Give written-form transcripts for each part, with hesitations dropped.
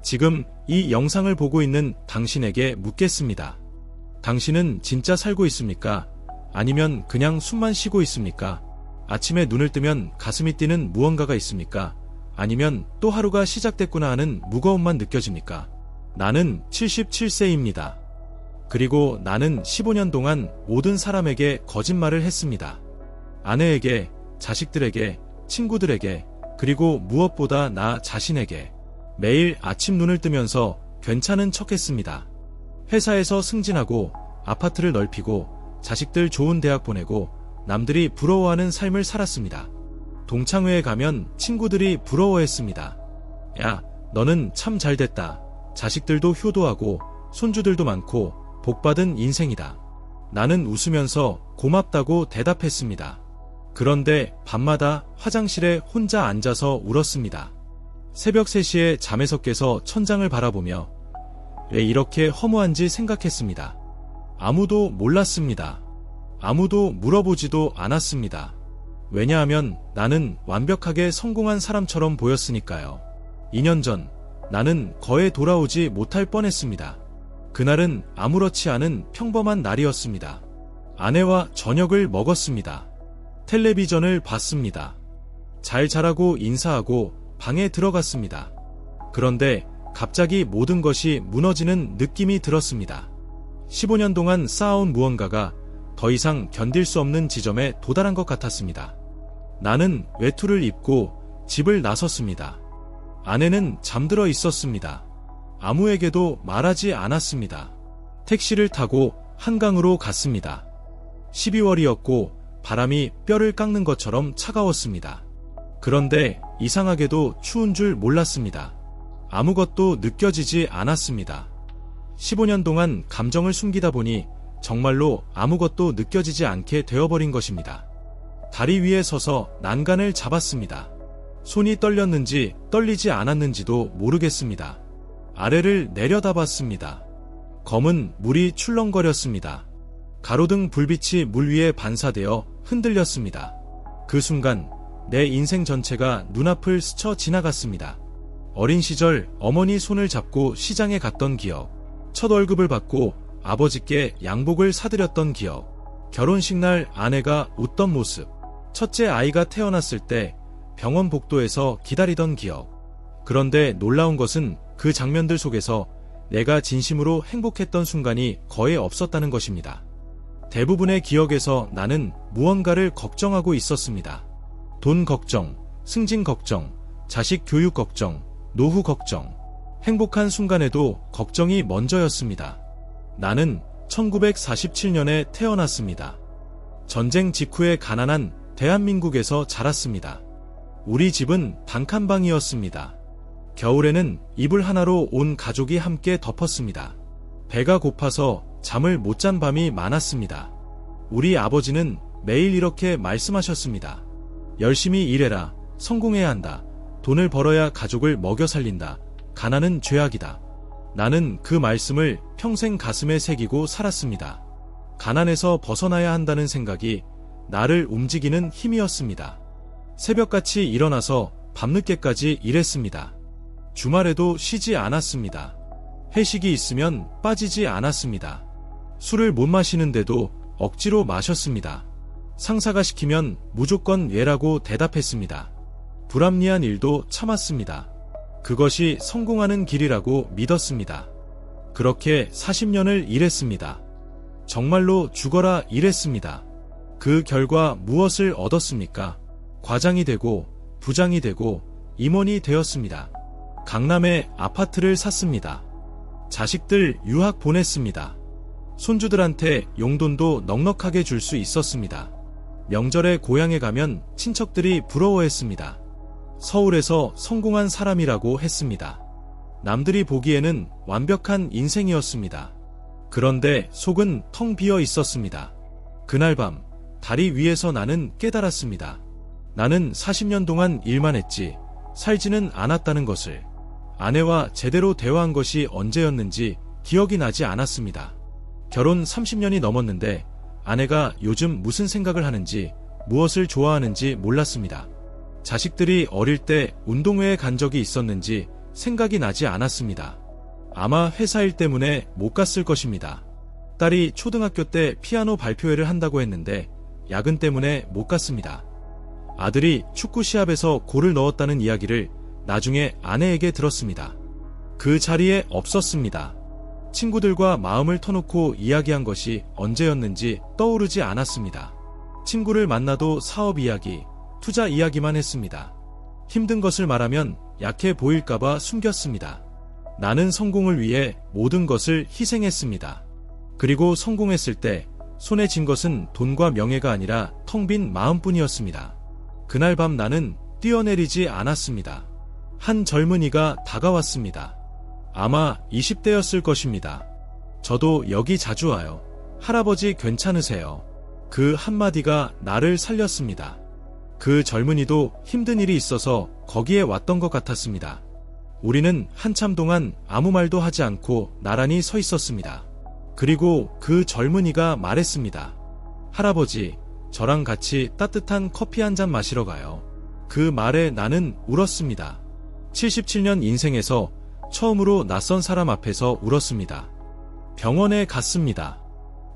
지금 이 영상을 보고 있는 당신에게 묻겠습니다. 당신은 진짜 살고 있습니까? 아니면 그냥 숨만 쉬고 있습니까? 아침에 눈을 뜨면 가슴이 뛰는 무언가가 있습니까? 아니면 또 하루가 시작됐구나 하는 무거움만 느껴집니까? 나는 77세입니다. 그리고 나는 15년 동안 모든 사람에게 거짓말을 했습니다. 아내에게, 자식들에게, 친구들에게, 그리고 무엇보다 나 자신에게 매일 아침 눈을 뜨면서 괜찮은 척했습니다. 회사에서 승진하고 아파트를 넓히고 자식들 좋은 대학 보내고 남들이 부러워하는 삶을 살았습니다. 동창회에 가면 친구들이 부러워했습니다. 야, 너는 참 잘됐다. 자식들도 효도하고 손주들도 많고 복받은 인생이다. 나는 웃으면서 고맙다고 대답했습니다. 그런데 밤마다 화장실에 혼자 앉아서 울었습니다. 새벽 3시에 잠에서 깨서 천장을 바라보며 왜 이렇게 허무한지 생각했습니다. 아무도 몰랐습니다. 아무도 물어보지도 않았습니다. 왜냐하면 나는 완벽하게 성공한 사람처럼 보였으니까요. 2년 전 나는 거에 돌아오지 못할 뻔했습니다. 그날은 아무렇지 않은 평범한 날이었습니다. 아내와 저녁을 먹었습니다. 텔레비전을 봤습니다. 잘 자라고 인사하고 방에 들어갔습니다. 그런데 갑자기 모든 것이 무너지는 느낌이 들었습니다. 15년 동안 쌓아온 무언가가 더 이상 견딜 수 없는 지점에 도달한 것 같았습니다. 나는 외투를 입고 집을 나섰습니다. 아내는 잠들어 있었습니다. 아무에게도 말하지 않았습니다. 택시를 타고 한강으로 갔습니다. 12월이었고 바람이 뼈를 깎는 것처럼 차가웠습니다. 그런데 이상하게도 추운 줄 몰랐습니다. 아무것도 느껴지지 않았습니다. 15년 동안 감정을 숨기다 보니 정말로 아무것도 느껴지지 않게 되어버린 것입니다. 다리 위에 서서 난간을 잡았습니다. 손이 떨렸는지 떨리지 않았는지도 모르겠습니다. 아래를 내려다봤습니다. 검은 물이 출렁거렸습니다. 가로등 불빛이 물 위에 반사되어 흔들렸습니다. 그 순간 내 인생 전체가 눈앞을 스쳐 지나갔습니다. 어린 시절 어머니 손을 잡고 시장에 갔던 기억, 첫 월급을 받고 아버지께 양복을 사드렸던 기억, 결혼식 날 아내가 웃던 모습, 첫째 아이가 태어났을 때 병원 복도에서 기다리던 기억. 그런데 놀라운 것은 그 장면들 속에서 내가 진심으로 행복했던 순간이 거의 없었다는 것입니다. 대부분의 기억에서 나는 무언가를 걱정하고 있었습니다. 돈 걱정, 승진 걱정, 자식 교육 걱정, 노후 걱정. 행복한 순간에도 걱정이 먼저였습니다. 나는 1947년에 태어났습니다. 전쟁 직후에 가난한 대한민국에서 자랐습니다. 우리 집은 단칸방이었습니다. 겨울에는 이불 하나로 온 가족이 함께 덮었습니다. 배가 고파서 잠을 못 잔 밤이 많았습니다. 우리 아버지는 매일 이렇게 말씀하셨습니다. 열심히 일해라. 성공해야 한다. 돈을 벌어야 가족을 먹여 살린다. 가난은 죄악이다. 나는 그 말씀을 평생 가슴에 새기고 살았습니다. 가난에서 벗어나야 한다는 생각이 나를 움직이는 힘이었습니다. 새벽같이 일어나서 밤늦게까지 일했습니다. 주말에도 쉬지 않았습니다. 회식이 있으면 빠지지 않았습니다. 술을 못 마시는데도 억지로 마셨습니다. 상사가 시키면 무조건 예라고 대답했습니다. 불합리한 일도 참았습니다. 그것이 성공하는 길이라고 믿었습니다. 그렇게 40년을 일했습니다. 정말로 죽어라 일했습니다. 그 결과 무엇을 얻었습니까? 과장이 되고 부장이 되고 임원이 되었습니다. 강남에 아파트를 샀습니다. 자식들 유학 보냈습니다. 손주들한테 용돈도 넉넉하게 줄 수 있었습니다. 명절에 고향에 가면 친척들이 부러워했습니다. 서울에서 성공한 사람이라고 했습니다. 남들이 보기에는 완벽한 인생이었습니다. 그런데 속은 텅 비어 있었습니다. 그날 밤 다리 위에서 나는 깨달았습니다. 나는 40년 동안 일만 했지 살지는 않았다는 것을. 아내와 제대로 대화한 것이 언제였는지 기억이 나지 않았습니다. 결혼 30년이 넘었는데 아내가 요즘 무슨 생각을 하는지 무엇을 좋아하는지 몰랐습니다. 자식들이 어릴 때 운동회에 간 적이 있었는지 생각이 나지 않았습니다. 아마 회사 일 때문에 못 갔을 것입니다. 딸이 초등학교 때 피아노 발표회를 한다고 했는데 야근 때문에 못 갔습니다. 아들이 축구 시합에서 골을 넣었다는 이야기를 나중에 아내에게 들었습니다. 그 자리에 없었습니다. 친구들과 마음을 터놓고 이야기한 것이 언제였는지 떠오르지 않았습니다. 친구를 만나도 사업 이야기, 투자 이야기만 했습니다. 힘든 것을 말하면 약해 보일까봐 숨겼습니다. 나는 성공을 위해 모든 것을 희생했습니다. 그리고 성공했을 때 손에 쥔 것은 돈과 명예가 아니라 텅 빈 마음뿐이었습니다. 그날 밤 나는 뛰어내리지 않았습니다. 한 젊은이가 다가왔습니다. 아마 20대였을 것입니다. 저도 여기 자주 와요. 할아버지 괜찮으세요? 그 한마디가 나를 살렸습니다. 그 젊은이도 힘든 일이 있어서 거기에 왔던 것 같았습니다. 우리는 한참 동안 아무 말도 하지 않고 나란히 서 있었습니다. 그리고 그 젊은이가 말했습니다. 할아버지, 저랑 같이 따뜻한 커피 한 잔 마시러 가요. 그 말에 나는 울었습니다. 77년 인생에서 처음으로 낯선 사람 앞에서 울었습니다. 병원에 갔습니다.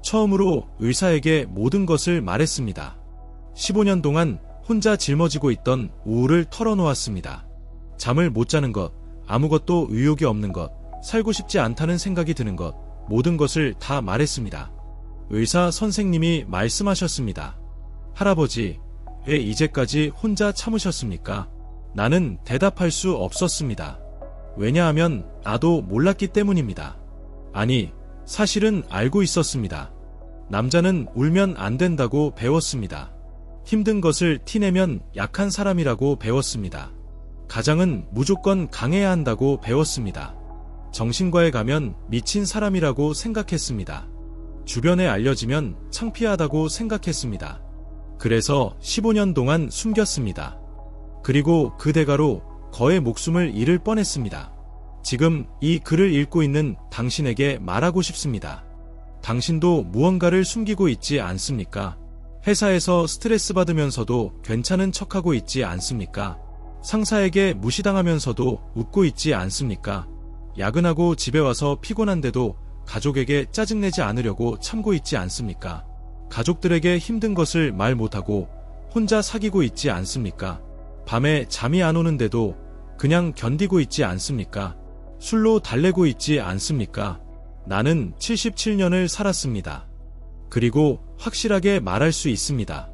처음으로 의사에게 모든 것을 말했습니다. 15년 동안 혼자 짊어지고 있던 우울을 털어놓았습니다. 잠을 못 자는 것, 아무것도 의욕이 없는 것, 살고 싶지 않다는 생각이 드는 것, 모든 것을 다 말했습니다. 의사 선생님이 말씀하셨습니다. 할아버지, 왜 이제까지 혼자 참으셨습니까? 나는 대답할 수 없었습니다. 왜냐하면 나도 몰랐기 때문입니다. 아니, 사실은 알고 있었습니다. 남자는 울면 안 된다고 배웠습니다. 힘든 것을 티내면 약한 사람이라고 배웠습니다. 가장은 무조건 강해야 한다고 배웠습니다. 정신과에 가면 미친 사람이라고 생각했습니다. 주변에 알려지면 창피하다고 생각했습니다. 그래서 15년 동안 숨겼습니다. 그리고 그 대가로 거의 목숨을 잃을 뻔했습니다. 지금 이 글을 읽고 있는 당신에게 말하고 싶습니다. 당신도 무언가를 숨기고 있지 않습니까? 회사에서 스트레스 받으면서도 괜찮은 척하고 있지 않습니까? 상사에게 무시당하면서도 웃고 있지 않습니까? 야근하고 집에 와서 피곤한데도 가족에게 짜증내지 않으려고 참고 있지 않습니까? 가족들에게 힘든 것을 말 못하고 혼자 사귀고 있지 않습니까? 밤에 잠이 안 오는데도 그냥 견디고 있지 않습니까? 술로 달래고 있지 않습니까? 나는 77년을 살았습니다. 그리고 확실하게 말할 수 있습니다.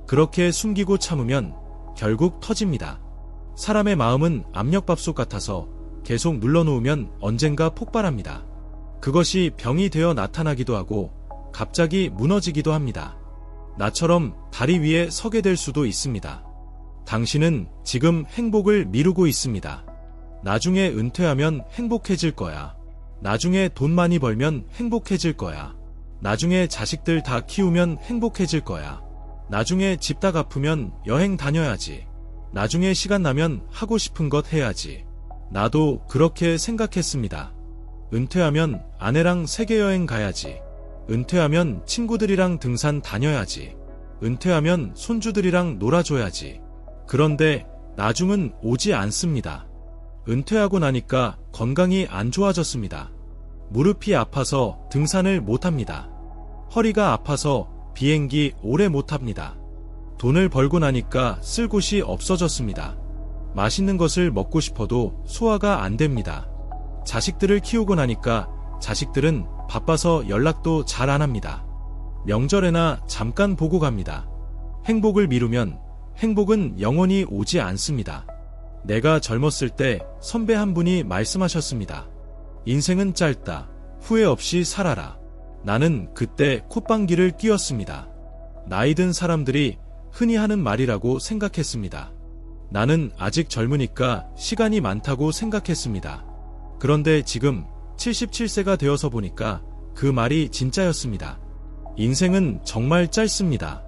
그렇게 숨기고 참으면 결국 터집니다. 사람의 마음은 압력밥솥 같아서 계속 눌러놓으면 언젠가 폭발합니다. 그것이 병이 되어 나타나기도 하고 갑자기 무너지기도 합니다. 나처럼 다리 위에 서게 될 수도 있습니다. 당신은 지금 행복을 미루고 있습니다. 나중에 은퇴하면 행복해질 거야. 나중에 돈 많이 벌면 행복해질 거야. 나중에 자식들 다 키우면 행복해질 거야. 나중에 집 다 갚으면 여행 다녀야지. 나중에 시간 나면 하고 싶은 것 해야지. 나도 그렇게 생각했습니다. 은퇴하면 아내랑 세계여행 가야지. 은퇴하면 친구들이랑 등산 다녀야지. 은퇴하면 손주들이랑 놀아줘야지. 그런데 나중은 오지 않습니다. 은퇴하고 나니까 건강이 안 좋아졌습니다. 무릎이 아파서 등산을 못합니다. 허리가 아파서 비행기 오래 못합니다. 돈을 벌고 나니까 쓸 곳이 없어졌습니다. 맛있는 것을 먹고 싶어도 소화가 안 됩니다. 자식들을 키우고 나니까 자식들은 바빠서 연락도 잘 안 합니다. 명절에나 잠깐 보고 갑니다. 행복을 미루면 행복은 영원히 오지 않습니다. 내가 젊었을 때 선배 한 분이 말씀하셨습니다. 인생은 짧다. 후회 없이 살아라. 나는 그때 콧방귀를 뀌었습니다. 나이 든 사람들이 흔히 하는 말이라고 생각했습니다. 나는 아직 젊으니까 시간이 많다고 생각했습니다. 그런데 지금 77세가 되어서 보니까 그 말이 진짜였습니다. 인생은 정말 짧습니다.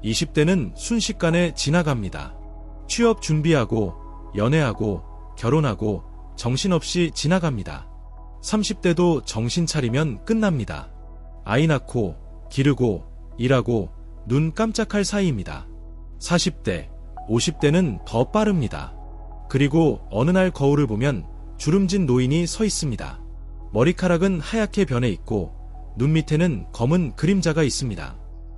20대는 순식간에 지나갑니다. 취업 준비하고 연애하고 결혼하고 정신없이 지나갑니다. 30대도 정신 차리면 끝납니다. 아이 낳고 기르고 일하고 눈 깜짝할 사이입니다. 40대, 50대는 더 빠릅니다. 그리고 어느 날 거울을 보면 주름진 노인이 서 있습니다. 머리카락은 하얗게 변해 있고 눈 밑에는 검은 그림자가 있습니다.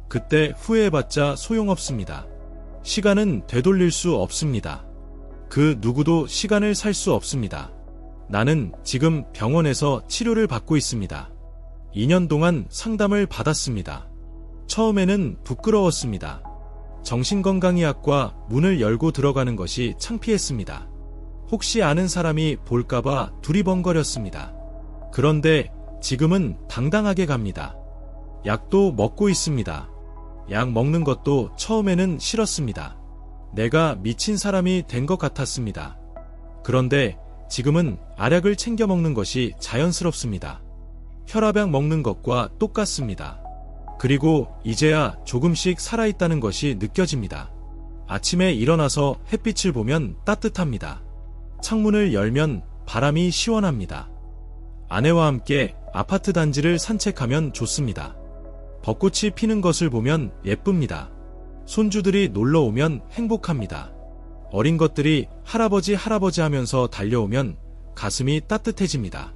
그때 후회해봤자 소용없습니다. 시간은 되돌릴 수 없습니다. 그 누구도 시간을 살 수 없습니다. 나는 지금 병원에서 치료를 받고 있습니다. 2년 동안 상담을 받았습니다. 처음에는 부끄러웠습니다. 정신건강의학과 문을 열고 들어가는 것이 창피했습니다. 혹시 아는 사람이 볼까봐 두리번거렸습니다. 그런데 지금은 당당하게 갑니다. 약도 먹고 있습니다. 약 먹는 것도 처음에는 싫었습니다. 내가 미친 사람이 된 것 같았습니다. 그런데 지금은 알약을 챙겨 먹는 것이 자연스럽습니다. 혈압약 먹는 것과 똑같습니다. 그리고 이제야 조금씩 살아있다는 것이 느껴집니다. 아침에 일어나서 햇빛을 보면 따뜻합니다. 창문을 열면 바람이 시원합니다. 아내와 함께 아파트 단지를 산책하면 좋습니다. 벚꽃이 피는 것을 보면 예쁩니다. 손주들이 놀러 오면 행복합니다. 어린 것들이 할아버지 하면서 달려오면 가슴이 따뜻해집니다.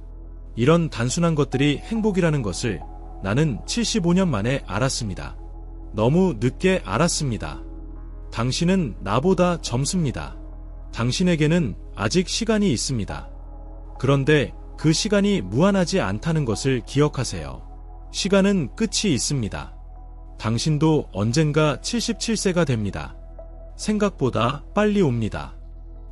이런 단순한 것들이 행복이라는 것을 나는 75년 만에 알았습니다. 너무 늦게 알았습니다. 당신은 나보다 젊습니다. 당신에게는 아직 시간이 있습니다. 그런데 그 시간이 무한하지 않다는 것을 기억하세요. 시간은 끝이 있습니다. 당신도 언젠가 77세가 됩니다. 생각보다 빨리 옵니다.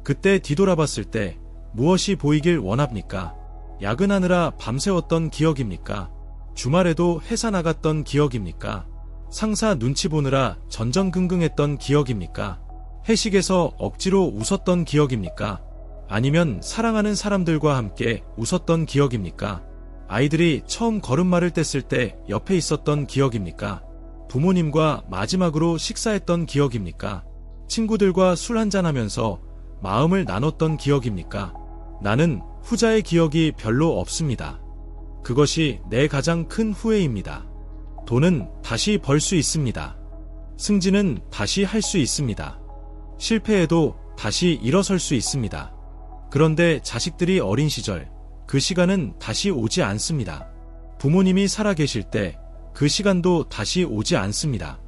그때 뒤돌아봤을 때 무엇이 보이길 원합니까? 야근하느라 밤새웠던 기억입니까? 주말에도 회사 나갔던 기억입니까? 상사 눈치 보느라 전전긍긍했던 기억입니까? 회식에서 억지로 웃었던 기억입니까? 아니면 사랑하는 사람들과 함께 웃었던 기억입니까? 아이들이 처음 걸음마를 뗐을 때 옆에 있었던 기억입니까? 부모님과 마지막으로 식사했던 기억입니까? 친구들과 술 한잔하면서 마음을 나눴던 기억입니까? 나는 후자의 기억이 별로 없습니다. 그것이 내 가장 큰 후회입니다. 돈은 다시 벌 수 있습니다. 승진은 다시 할 수 있습니다. 실패해도 다시 일어설 수 있습니다. 그런데 자식들이 어린 시절, 그 시간은 다시 오지 않습니다. 부모님이 살아계실 때 그 시간도 다시 오지 않습니다.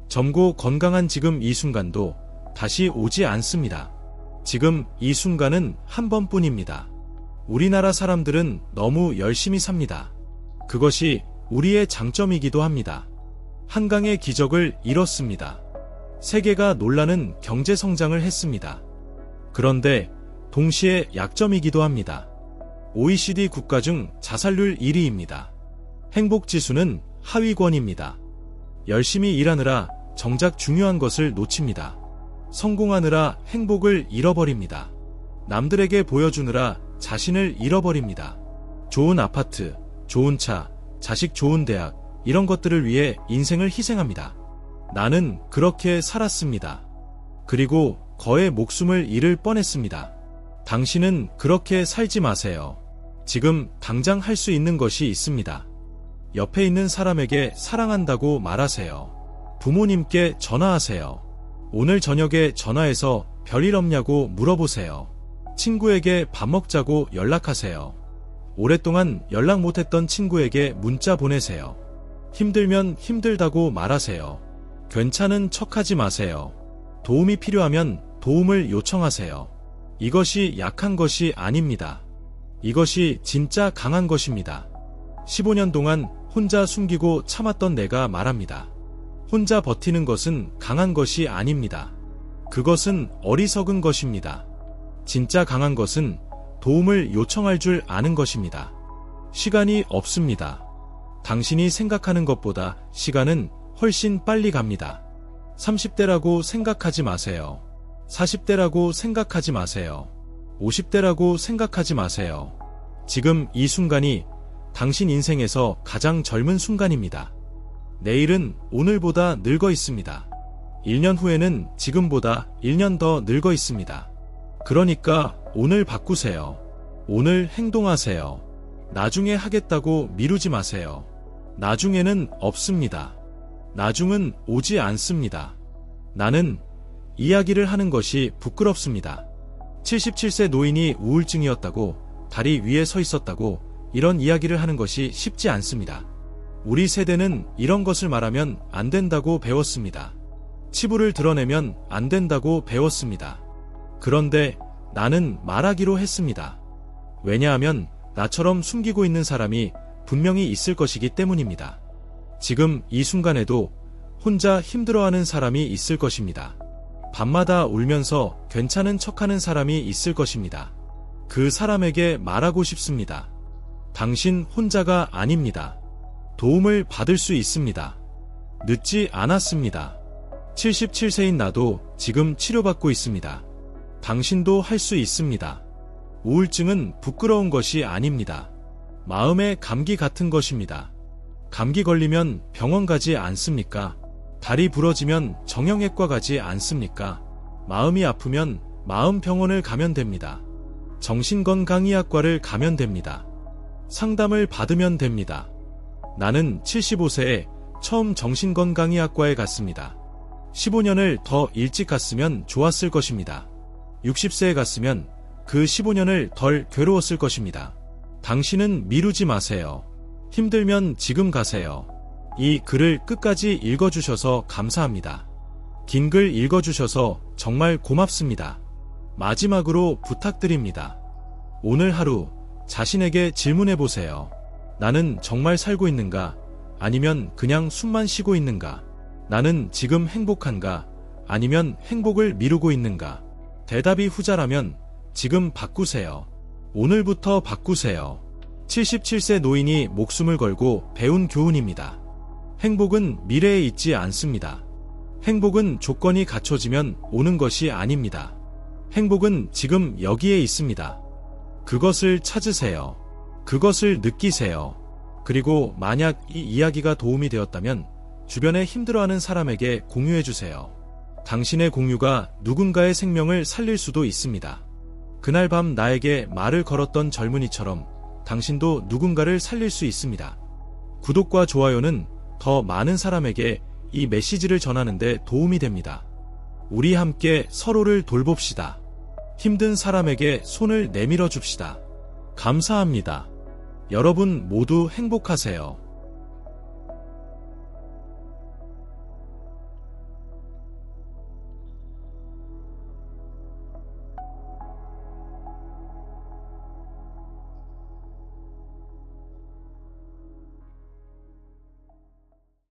젊고 건강한 지금 이 순간도 다시 오지 않습니다. 지금 이 순간은 한 번뿐입니다. 우리나라 사람들은 너무 열심히 삽니다. 그것이 우리의 장점이기도 합니다. 한강의 기적을 이뤘습니다. 세계가 놀라는 경제 성장을 했습니다. 그런데 동시에 약점이기도 합니다. OECD 국가 중 자살률 1위입니다. 행복지수는 하위권입니다. 열심히 일하느라 정작 중요한 것을 놓칩니다. 성공하느라 행복을 잃어버립니다. 남들에게 보여주느라 자신을 잃어버립니다. 좋은 아파트, 좋은 차, 자식 좋은 대학, 이런 것들을 위해 인생을 희생합니다. 나는 그렇게 살았습니다. 그리고 거의 목숨을 잃을 뻔했습니다. 당신은 그렇게 살지 마세요. 지금 당장 할 수 있는 것이 있습니다. 옆에 있는 사람에게 사랑한다고 말하세요. 부모님께 전화하세요. 오늘 저녁에 전화해서 별일 없냐고 물어보세요. 친구에게 밥 먹자고 연락하세요. 오랫동안 연락 못했던 친구에게 문자 보내세요. 힘들면 힘들다고 말하세요. 괜찮은 척하지 마세요. 도움이 필요하면 도움을 요청하세요. 이것이 약한 것이 아닙니다. 이것이 진짜 강한 것입니다. 15년 동안 혼자 숨기고 참았던 내가 말합니다. 혼자 버티는 것은 강한 것이 아닙니다. 그것은 어리석은 것입니다. 진짜 강한 것은 도움을 요청할 줄 아는 것입니다. 시간이 없습니다. 당신이 생각하는 것보다 시간은 훨씬 빨리 갑니다. 30대라고 생각하지 마세요. 40대라고 생각하지 마세요. 50대라고 생각하지 마세요. 지금 이 순간이 당신 인생에서 가장 젊은 순간입니다. 내일은 오늘보다 늙어 있습니다. 1년 후에는 지금보다 1년 더 늙어 있습니다. 그러니까 오늘 바꾸세요. 오늘 행동하세요. 나중에 하겠다고 미루지 마세요. 나중에는 없습니다. 나중은 오지 않습니다. 나는 이야기를 하는 것이 부끄럽습니다. 77세 노인이 우울증이었다고 다리 위에 서 있었다고 이런 이야기를 하는 것이 쉽지 않습니다. 우리 세대는 이런 것을 말하면 안 된다고 배웠습니다. 치부를 드러내면 안 된다고 배웠습니다. 그런데 나는 말하기로 했습니다. 왜냐하면 나처럼 숨기고 있는 사람이 분명히 있을 것이기 때문입니다. 지금 이 순간에도 혼자 힘들어하는 사람이 있을 것입니다. 밤마다 울면서 괜찮은 척하는 사람이 있을 것입니다. 그 사람에게 말하고 싶습니다. 당신 혼자가 아닙니다. 도움을 받을 수 있습니다. 늦지 않았습니다. 77세인 나도 지금 치료받고 있습니다. 당신도 할 수 있습니다. 우울증은 부끄러운 것이 아닙니다. 마음의 감기 같은 것입니다. 감기 걸리면 병원 가지 않습니까? 다리 부러지면 정형외과 가지 않습니까? 마음이 아프면 마음병원을 가면 됩니다. 정신건강의학과를 가면 됩니다. 상담을 받으면 됩니다. 나는 75세에 처음 정신건강의학과에 갔습니다. 15년을 더 일찍 갔으면 좋았을 것입니다. 60세에 갔으면 그 15년을 덜 괴로웠을 것입니다. 당신은 미루지 마세요. 힘들면 지금 가세요. 이 글을 끝까지 읽어주셔서 감사합니다. 긴 글 읽어주셔서 정말 고맙습니다. 마지막으로 부탁드립니다. 오늘 하루 자신에게 질문해보세요. 나는 정말 살고 있는가? 아니면 그냥 숨만 쉬고 있는가? 나는 지금 행복한가? 아니면 행복을 미루고 있는가? 대답이 후자라면 지금 바꾸세요. 오늘부터 바꾸세요. 77세 노인이 목숨을 걸고 배운 교훈입니다. 행복은 미래에 있지 않습니다. 행복은 조건이 갖춰지면 오는 것이 아닙니다. 행복은 지금 여기에 있습니다. 그것을 찾으세요. 그것을 느끼세요. 그리고 만약 이 이야기가 도움이 되었다면 주변에 힘들어하는 사람에게 공유해주세요. 당신의 공유가 누군가의 생명을 살릴 수도 있습니다. 그날 밤 나에게 말을 걸었던 젊은이처럼 당신도 누군가를 살릴 수 있습니다. 구독과 좋아요는 더 많은 사람에게 이 메시지를 전하는 데 도움이 됩니다. 우리 함께 서로를 돌봅시다. 힘든 사람에게 손을 내밀어 줍시다. 감사합니다. 여러분 모두 행복하세요.